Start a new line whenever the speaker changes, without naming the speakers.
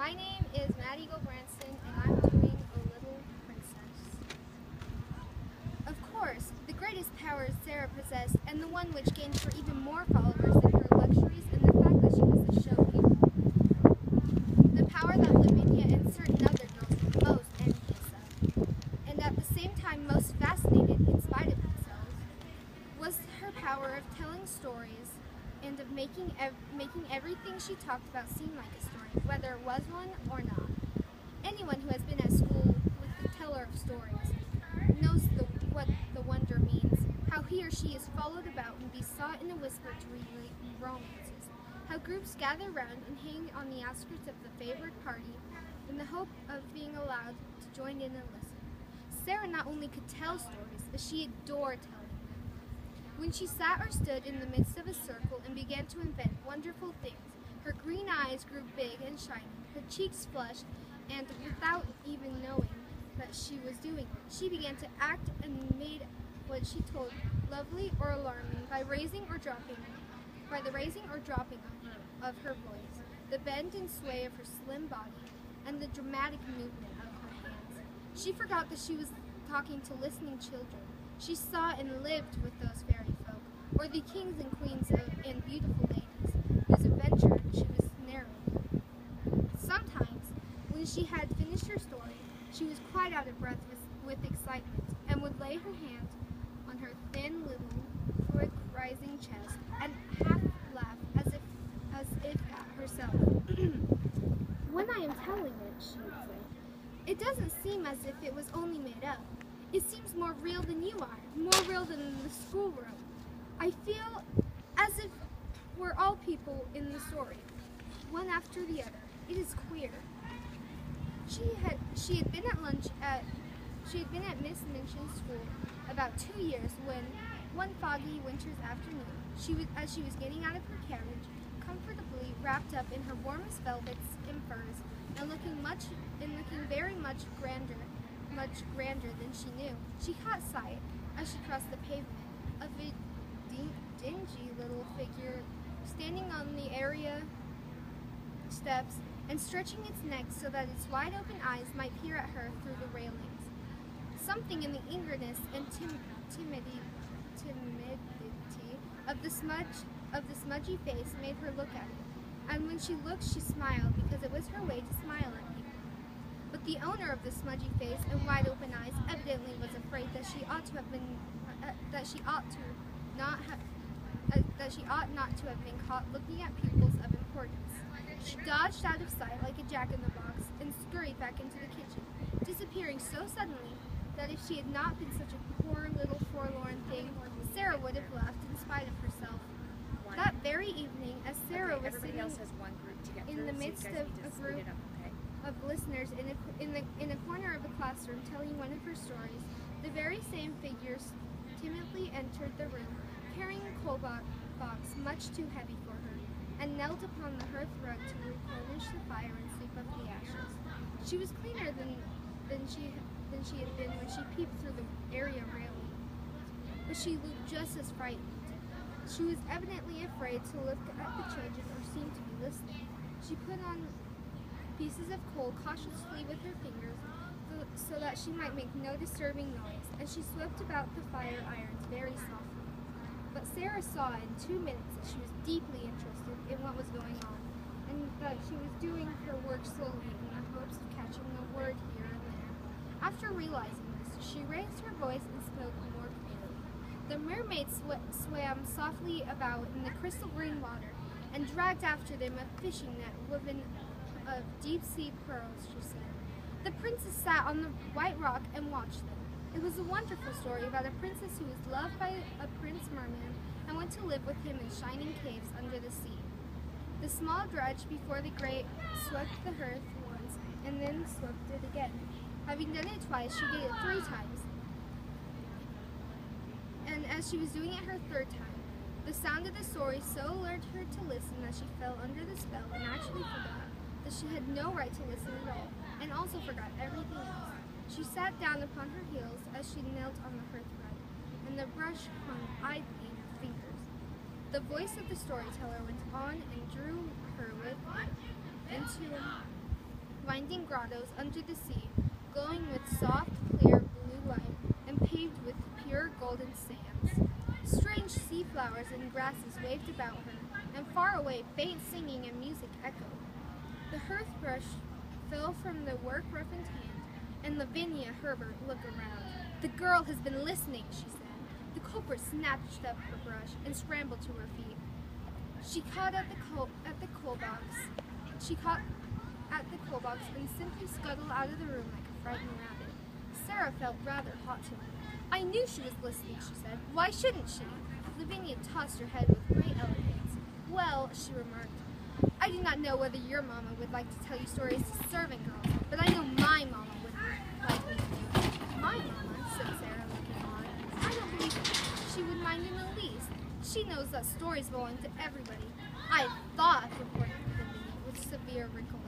My name is Maddi Tigers, and I'm doing A Little Princess. Of course, the greatest power Sarah possessed, and the one which gained her even more followers than her luxuries and the fact that she was a show queen. The power that Lavinia and certain other girls were most envious of, and at the same time most fascinated in spite of themselves, was her power of telling stories and of making everything she talked about seem like a story, whether it was one or not. Anyone who has been at school with the teller of stories knows what the wonder means, how he or she is followed about and besought in a whisper to relate romances, how groups gather round and hang on the outskirts of the favored party in the hope of being allowed to join in and listen. Sarah not only could tell stories, but she adored telling. When she sat or stood in the midst of a circle and began to invent wonderful things, her green eyes grew big and shiny, her cheeks flushed, and without even knowing that she was doing it, she began to act and made what she told lovely or alarming by the raising or dropping of her voice, the bend and sway of her slim body, and the dramatic movement of her hands. She forgot that she was talking to listening children. She saw and lived with those fairy folk, or the kings and queens and beautiful ladies whose adventure she was narrating. Sometimes, when she had finished her story, she was quite out of breath with excitement, and would lay her hand on her thin little, quick rising chest, and half laugh as if at herself. When I am telling it, she would say, it doesn't seem as if it was only made up. It seems more real than you are, more real than in the schoolroom. I feel as if we're all people in the story, one after the other. It is queer. She had been at Miss Minchin's school about 2 years when, one foggy winter's afternoon, as she was getting out of her carriage, comfortably wrapped up in her warmest velvets and furs, and looking very much grander than she knew, she caught sight, as she crossed the pavement, of a dingy little figure standing on the area steps and stretching its neck so that its wide-open eyes might peer at her through the railings. Something in the eagerness and timidity of the smudgy face made her look at it, and when she looked she smiled because it was her way to smile at people. But the owner of the smudgy face and wide-open eyes evidently was afraid that she ought not to have been caught looking at pupils of importance. She dodged out of sight like a jack-in-the-box and scurried back into the kitchen, disappearing so suddenly that if she had not been such a poor little forlorn thing, Sarah would have laughed in spite of herself. That very evening, as Sarah was sitting in the midst of a group of listeners in a corner of a classroom telling one of her stories, the very same figures timidly entered the room, carrying a coal box much too heavy for her, and knelt upon the hearth rug to replenish the fire and sweep up the ashes. She was cleaner than she had been when she peeped through the area railing, but she looked just as frightened. She was evidently afraid to look at the children or seem to be listening. She put on pieces of coal cautiously with her fingers so that she might make no disturbing noise, and she swept about the fire irons very softly. But Sarah saw in 2 minutes that she was deeply interested in what was going on, and that she was doing her work slowly in the hopes of catching a word here and there. After realizing this, she raised her voice and spoke more clearly. The mermaids swam softly about in the crystal green water, and dragged after them a fishing net woven of deep-sea pearls, she said. The princess sat on the white rock and watched them. It was a wonderful story about a princess who was loved by a prince merman and went to live with him in shining caves under the sea. The small dredge before the grate swept the hearth once, and then swept it again. Having done it twice, she did it 3 times. And as she was doing it her 3rd time, the sound of the story so lured her to listen that she fell under the spell and actually forgot that she had no right to listen at all, and also forgot everything else. She sat down upon her heels as she knelt on the hearth rug, and the brush hung idly in her fingers. The voice of the storyteller went on and drew her with it into winding grottos under the sea, glowing with soft, clear blue light, and paved with pure golden sands. Strange sea flowers and grasses waved about her, and far away faint singing and music echoed. The hearth brush fell from the work-roughened hand, and Lavinia Herbert looked around. "The girl has been listening," she said. The culprit snatched up her brush and scrambled to her feet. She caught at the coal box and simply scuttled out of the room like a frightened rabbit. Sarah felt rather hot to her. "I knew she was listening," she said. "Why shouldn't she?" Lavinia tossed her head with great elegance. "Well," she remarked, "I do not know whether your mamma would like to tell you stories to servant girls, but I know my mamma would like me to do it." "My mamma," said Sarah, looking on. "I don't believe she would mind in the least. She knows that stories belong to everybody." "I thought," reported Lavinia with severe wrinkle.